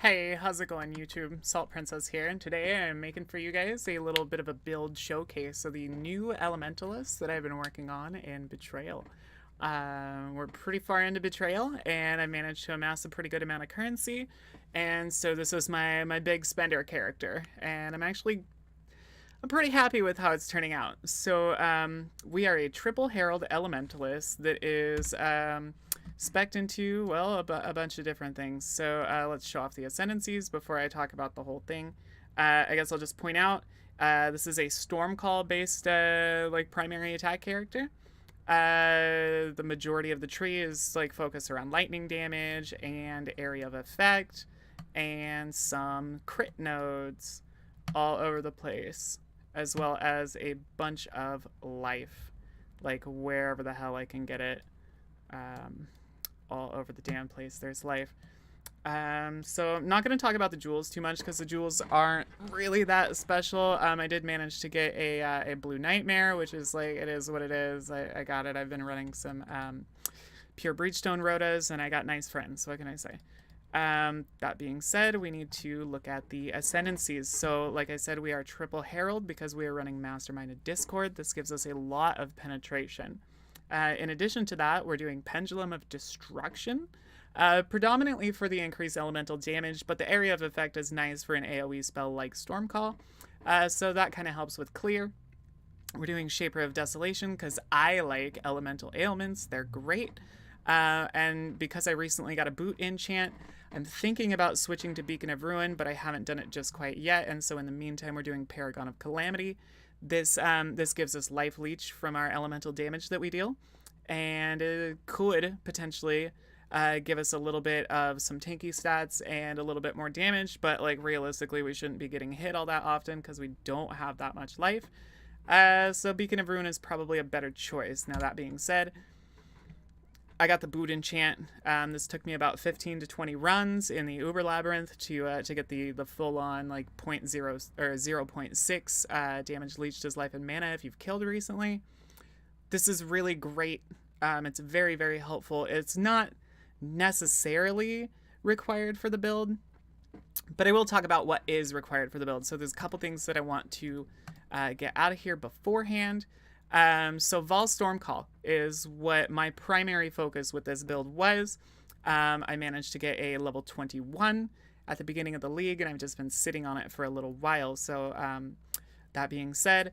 Hey, how's it going, YouTube? Salt Princess here, and today I'm making for you guys a little bit of a build showcase of the new elementalists that I've been working on in Betrayal. We're pretty far into Betrayal, and I managed to amass a pretty good amount of currency, and so this is my big spender character, and I'm pretty happy with how it's turning out. So we are a triple herald elementalist that is spec'd into, well, a bunch of different things. So let's show off the ascendancies before I talk about the whole thing. I guess I'll just point out this is a Stormcall based like primary attack character. The majority of the tree is like focused around lightning damage and area of effect and some crit nodes all over the place, as well as a bunch of life, like wherever the hell I can get it. All over the damn place there's life. So I'm not going to talk about the jewels too much because the jewels aren't really that special. I did manage to get a blue nightmare, which is like, it is what it is. I got it. I've been running some pure breachstone rotas, and I got nice friends. What can I say? That being said, we need to look at the ascendancies. So like I said, we are triple herald because we are running masterminded discord. This gives us a lot of penetration. In addition to that, we're doing Pendulum of Destruction, predominantly for the increased elemental damage, but the area of effect is nice for an AoE spell like Stormcall, so that kind of helps with clear. We're doing Shaper of Desolation because I like elemental ailments. They're great. And because I recently got a boot enchant, I'm thinking about switching to Beacon of Ruin, but I haven't done it just quite yet, and so in the meantime, we're doing Paragon of Calamity. This gives us life leech from our elemental damage that we deal, and it could potentially give us a little bit of some tanky stats and a little bit more damage, but like realistically we shouldn't be getting hit all that often because we don't have that much life. So Beacon of Ruin is probably a better choice. Now that being said, I got the boot enchant. This took me about 15 to 20 runs in the Uber Labyrinth to get the full on like 0.0 or 0.6 damage leached as life and mana if you've killed recently. This is really great. It's very, very helpful. It's not necessarily required for the build, but I will talk about what is required for the build. So there's a couple things that I want to get out of here beforehand. So Vaal Stormcall is what my primary focus with this build was. I managed to get a level 21 at the beginning of the league, and I've just been sitting on it for a little while. So that being said,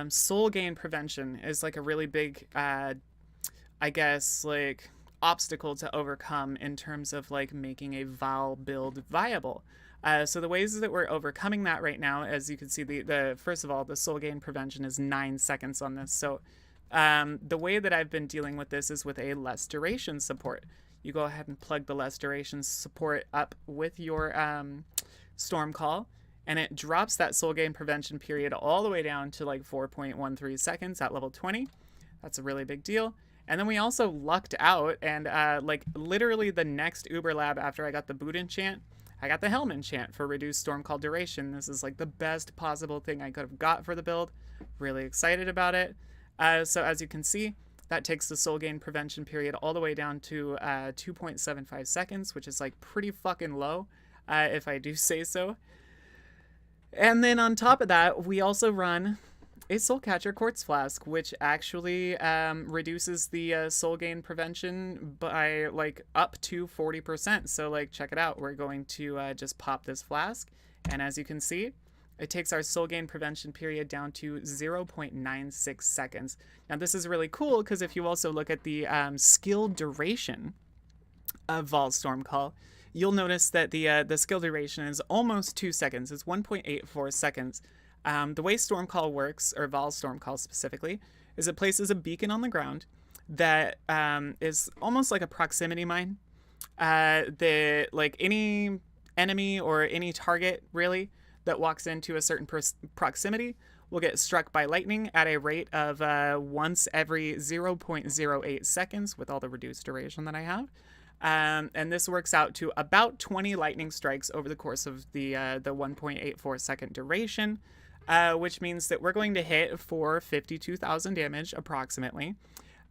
soul gain prevention is like a really big, I guess, like obstacle to overcome in terms of like making a Vaal build viable. So the ways that we're overcoming that right now, as you can see, the first of all, the soul gain prevention is 9 seconds on this. So the way that I've been dealing with this is with a less duration support. You go ahead and plug the less duration support up with your Stormcall, and it drops that soul gain prevention period all the way down to like 4.13 seconds at level 20. That's a really big deal. And then we also lucked out, and like literally the next Uber Lab after I got the boot enchant, I got the Helm enchant for reduced Stormcall duration. This is like the best possible thing I could have got for the build. Really excited about it. So as you can see, that takes the soul gain prevention period all the way down to 2.75 seconds, which is like pretty fucking low, if I do say so. And then on top of that, we also run a Soulcatcher Quartz Flask, which actually reduces the soul gain prevention by like up to 40%. So like check it out. We're going to just pop this flask, and as you can see, it takes our soul gain prevention period down to 0.96 seconds. Now this is really cool because if you also look at the skill duration of Vaal Stormcall, you'll notice that the skill duration is almost 2 seconds. It's 1.84 seconds. The way Stormcall works, or Vaal Stormcall specifically, is it places a beacon on the ground that is almost like a proximity mine. That like any enemy or any target really that walks into a certain proximity will get struck by lightning at a rate of once every 0.08 seconds with all the reduced duration that I have. And this works out to about 20 lightning strikes over the course of the 1.84 second duration. Which means that we're going to hit for 52,000 damage approximately,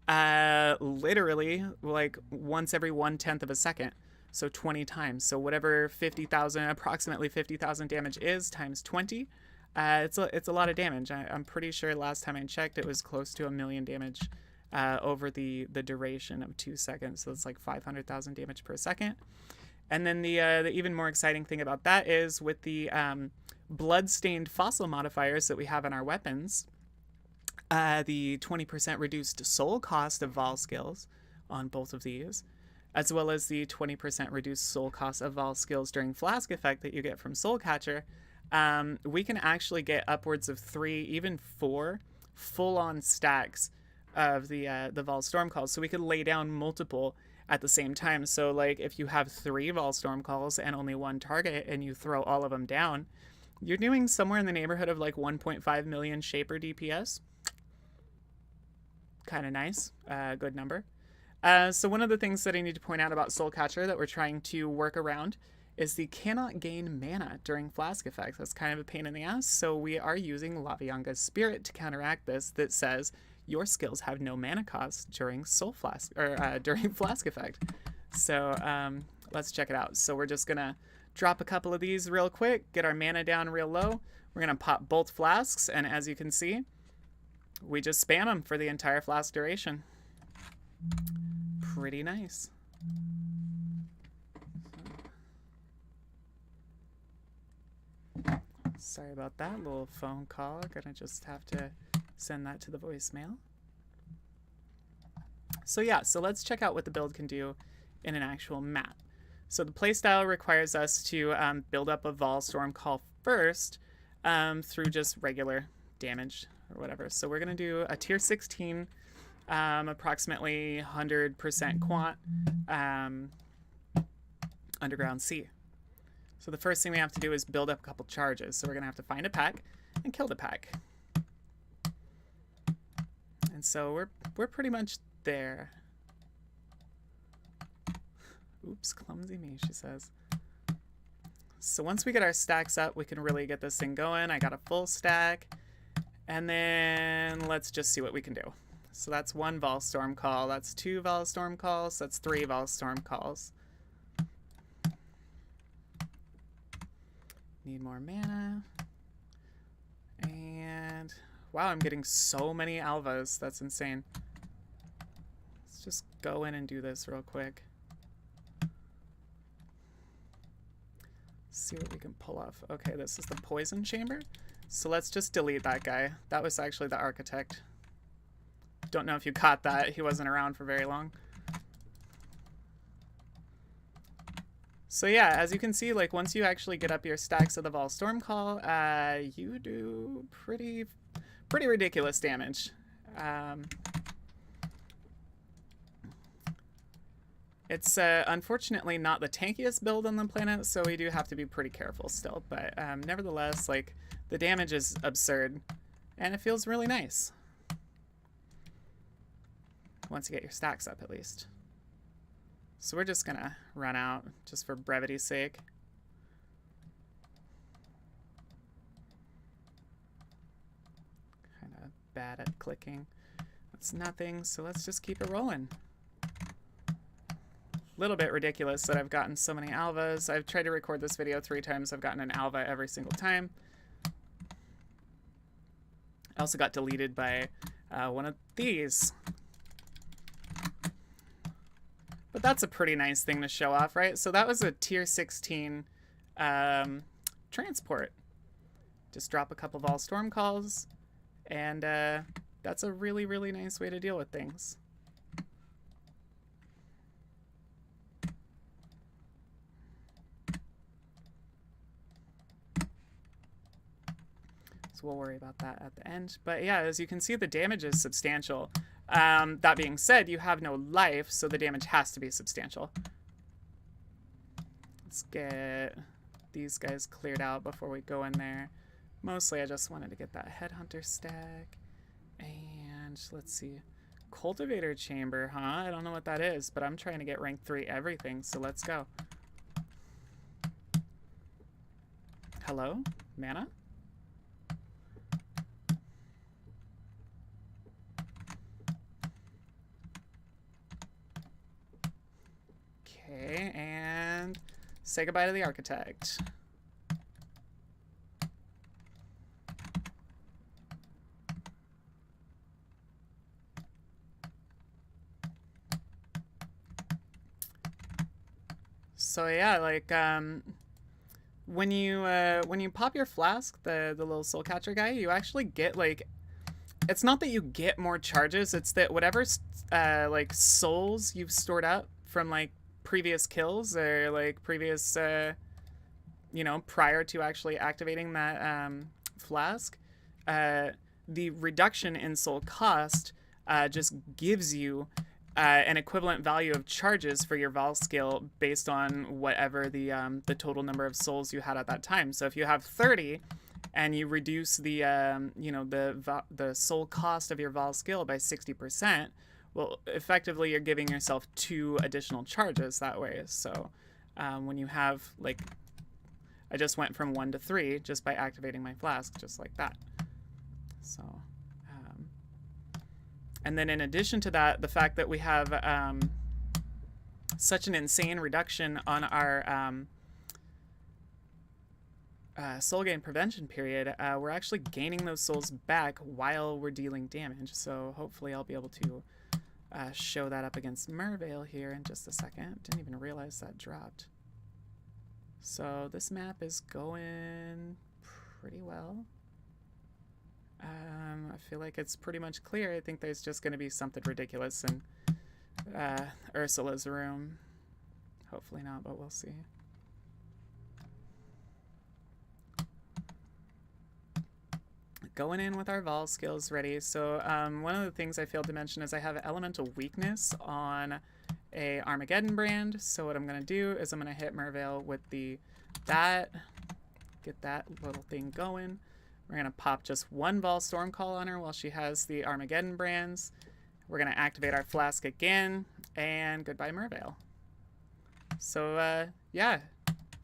literally like once every 1/10 of a second. So 20 times. So whatever 50,000, approximately 50,000 damage is times 20. It's a lot of damage. I'm pretty sure last time I checked it was close to 1,000,000 damage over the duration of 2 seconds. So it's like 500,000 damage per second. And then the even more exciting thing about that is with the blood-stained fossil modifiers that we have in our weapons, the 20% reduced soul cost of Vaal skills on both of these, as well as the 20% reduced soul cost of Vaal skills during Flask effect that you get from Soul Catcher, we can actually get upwards of 3, even 4 full-on stacks of the Vaal Stormcalls. So we could lay down multiple at the same time. So like if you have 3 Vaal Stormcalls and only 1 target and you throw all of them down, you're doing somewhere in the neighborhood of like 1.5 million Shaper DPS. Kind of nice. Good number. So one of the things that I need to point out about Soul Catcher that we're trying to work around is the cannot gain mana during Flask effects. That's kind of a pain in the ass. So we are using Lavianga's Spirit to counteract this, that says your skills have no mana cost during Soul Flask or during Flask effect. So let's check it out. So we're just gonna drop a couple of these real quick, get our mana down real low. We're gonna pop both flasks, and as you can see, we just spam them for the entire flask duration. Pretty nice. Sorry about that little phone call. Gonna just have to send that to the voicemail. So yeah, so let's check out what the build can do in an actual map. So the playstyle requires us to build up a Vaal Stormcall first through just regular damage or whatever. So we're gonna do a tier 16, approximately 100% quant underground C. So the first thing we have to do is build up a couple charges. So we're gonna have to find a pack and kill the pack. And so we're pretty much there. Oops, clumsy me, she says. So once we get our stacks up, we can really get this thing going. I got a full stack. And then let's just see what we can do. So that's 1 Vaal Stormcall. That's 2 Vaal Stormcalls. That's 3 Vaal Stormcalls. Need more mana. And wow, I'm getting so many alvas. That's insane. Let's just go in and do this real quick. See what we can pull off. Okay, this is the poison chamber. So let's just delete that guy. That was actually the architect. Don't know if you caught that. He wasn't around for very long. So yeah, as you can see, like once you actually get up your stacks of the Vaal Stormcall, you do pretty ridiculous damage. It's unfortunately not the tankiest build on the planet, so we do have to be pretty careful still. But nevertheless, like the damage is absurd, and it feels really nice. Once you get your stacks up, at least. So we're just gonna run out, just for brevity's sake. Kind of bad at clicking. That's nothing, so let's just keep it rolling. Little bit ridiculous that I've gotten so many alvas. I've tried to record this video 3 times. I've gotten an alva every single time. I also got deleted by one of these. But that's a pretty nice thing to show off, right? So that was a tier 16 transport. Just drop a couple Vaal Stormcalls, and that's a really nice way to deal with things. We'll worry about that at the end. But yeah, as you can see, the damage is substantial. That being said, you have no life, so the damage has to be substantial. Let's get these guys cleared out before we go in there. Mostly I just wanted to get that Headhunter stack. And let's see. Cultivator Chamber, huh? I don't know what that is, but I'm trying to get rank 3 everything, so let's go. Hello? Mana? Okay, and say goodbye to the architect. So yeah, like when you pop your flask, the little soul catcher guy, you actually get like, it's not that you get more charges, it's that whatever like souls you've stored up from like previous kills or like previous you know, prior to actually activating that flask, the reduction in soul cost just gives you an equivalent value of charges for your Vaal skill based on whatever the total number of souls you had at that time. So if you have 30 and you reduce the you know, the soul cost of your Vaal skill by 60%, well, effectively you're giving yourself 2 additional charges that way. So when you have, like, I just went from 1 to 3 just by activating my flask, just like that. So and then in addition to that, the fact that we have such an insane reduction on our soul gain prevention period, we're actually gaining those souls back while we're dealing damage. So hopefully I'll be able to show that up against Mervale here in just a second. Didn't even realize that dropped. So this map is going pretty well. I feel like it's pretty much clear. I think there's just going to be something ridiculous in Ursula's room. Hopefully not, but we'll see. Going in with our Vaal skills ready. So one of the things I failed to mention is I have elemental weakness on a Armageddon brand. So what I'm going to do is I'm going to hit Mervale with that, get that little thing going. We're going to pop just 1 Vaal Stormcall on her while she has the Armageddon brands. We're going to activate our flask again, and goodbye Mervale. So yeah,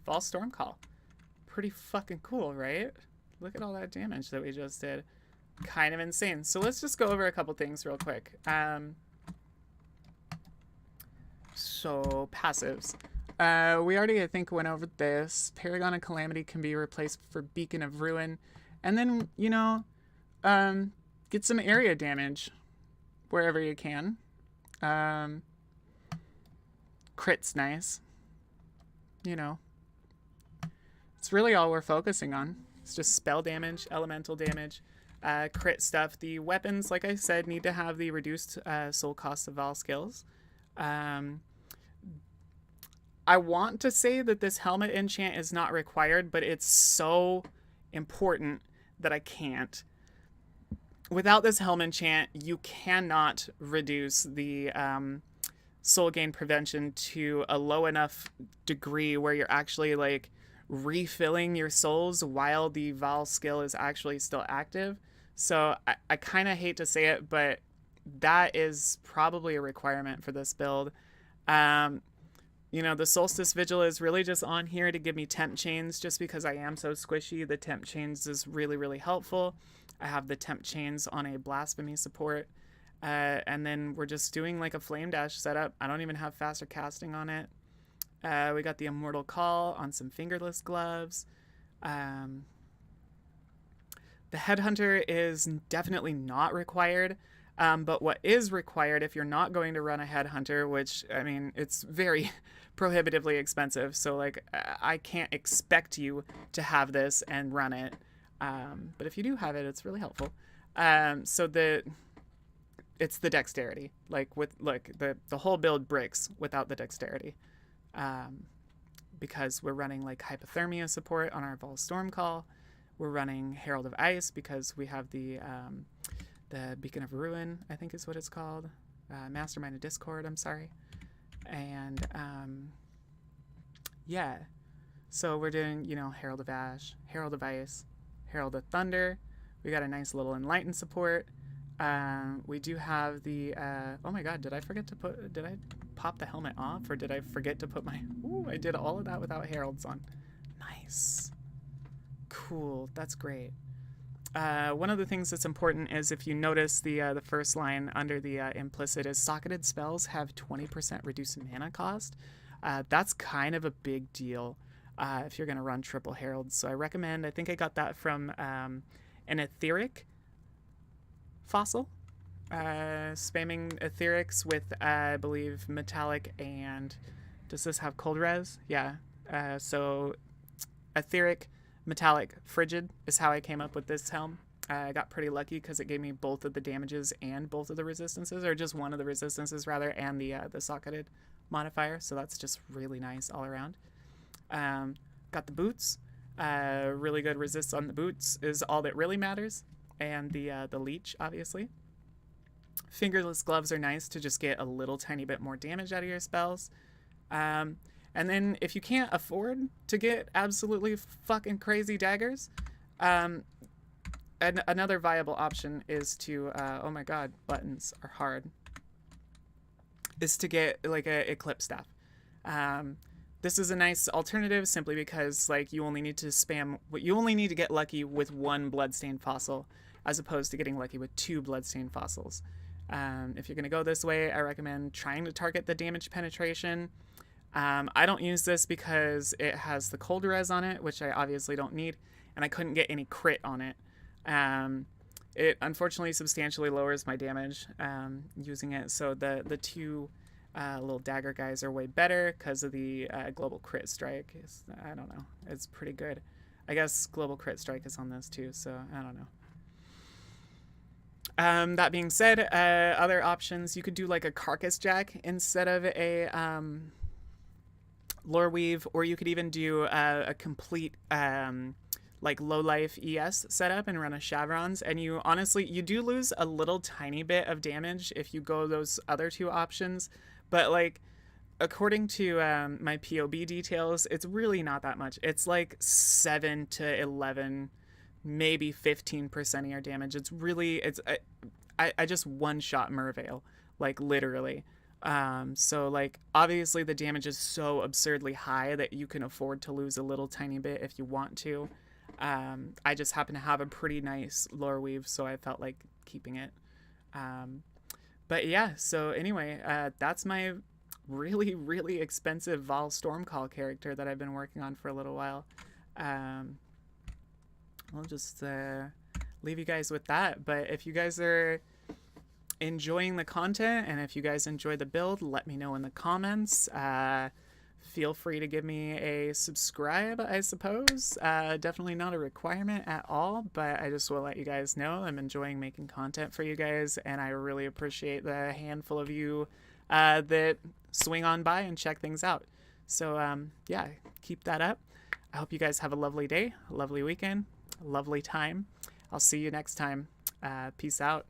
Vaal Stormcall. Pretty fucking cool, right? Look at all that damage that we just did. Kind of insane. So let's just go over a couple things real quick. So passives. We already, I think, went over this. Paragon of Calamity can be replaced for Beacon of Ruin. And then, you know, get some area damage wherever you can. Crit's nice. You know. It's really all we're focusing on. It's just spell damage, elemental damage, crit stuff. The weapons, like I said, need to have the reduced soul cost of Vaal skills. I want to say that this helmet enchant is not required, but it's so important that I can't. Without this helmet enchant, you cannot reduce the soul gain prevention to a low enough degree where you're actually like refilling your souls while the Vaal skill is actually still active. So I kind of hate to say it, but that is probably a requirement for this build. You know, the Solstice Vigil is really just on here to give me temp chains just because I am so squishy. The temp chains is really, really helpful. I have the temp chains on a Blasphemy support. And then we're just doing like a Flame Dash setup. I don't even have faster casting on it. We got the Immortal Call on some fingerless gloves. The Headhunter is definitely not required. But what is required if you're not going to run a Headhunter, which, I mean, it's very prohibitively expensive. So, like, I can't expect you to have this and run it. But if you do have it, it's really helpful. So it's the dexterity. Like, the whole build breaks without the dexterity. Because we're running, like, Hypothermia support on our Vaal Stormcall. We're running Herald of Ice because we have the Beacon of Ruin, I think is what it's called. Mastermind of Discord, I'm sorry. And, yeah. So we're doing, you know, Herald of Ash, Herald of Ice, Herald of Thunder. We got a nice little Enlighten support. We do have the, oh my god, did I pop the helmet off? Or did I forget to put my, ooh, I did all of that without Heralds on. Nice. Cool, that's great. One of the things that's important is if you notice the first line under the implicit is socketed spells have 20% reduced mana cost. That's kind of a big deal if you're going to run triple heralds. So I recommend, I think I got that from an etheric fossil. Spamming etherics with, I believe, metallic and... Does this have cold res? Yeah. So etheric, metallic, frigid is how I came up with this helm. I got pretty lucky because it gave me both of the damages and both of the resistances, or just one of the resistances rather, and the socketed modifier. So that's just really nice all around. Got the boots. Really good resist on the boots is all that really matters, and the leech, obviously. Fingerless gloves are nice to just get a little tiny bit more damage out of your spells. And then if you can't afford to get absolutely fucking crazy daggers, another viable option is to, oh my god, buttons are hard, is to get like a eclipse staff. This is a nice alternative simply because like you only need to get lucky with one bloodstained fossil as opposed to getting lucky with 2 bloodstained fossils. If you're going to go this way, I recommend trying to target the damage penetration. I don't use this because it has the cold res on it, which I obviously don't need, and I couldn't get any crit on it. It unfortunately substantially lowers my damage using it, so the 2 little dagger guys are way better because of the global crit strike. I don't know. It's pretty good. I guess global crit strike is on this too, so I don't know. That being said, other options, you could do like a carcass jack instead of a lore weave, or you could even do a complete like low life ES setup and run a chevrons, and you honestly, you do lose a little tiny bit of damage if you go those other 2 options, but like according to my POB details, it's really not that much. It's like 7 to 11, maybe 15% of your damage. It's really, I just one-shot Merveil, like literally. So like obviously the damage is so absurdly high that you can afford to lose a little tiny bit if you want to. I just happen to have a pretty nice lore weave, so I felt like keeping it. But yeah, so anyway, that's my really, really expensive Vaal Stormcall character that I've been working on for a little while. I'll just leave you guys with that. But if you guys are enjoying the content and if you guys enjoy the build, let me know in the comments. Feel free to give me a subscribe, I suppose. Definitely not a requirement at all, but I just will let you guys know I'm enjoying making content for you guys, and I really appreciate the handful of you that swing on by and check things out. So yeah, keep that up. I hope you guys have a lovely day, a lovely weekend, a lovely time. I'll see you next time. Peace out.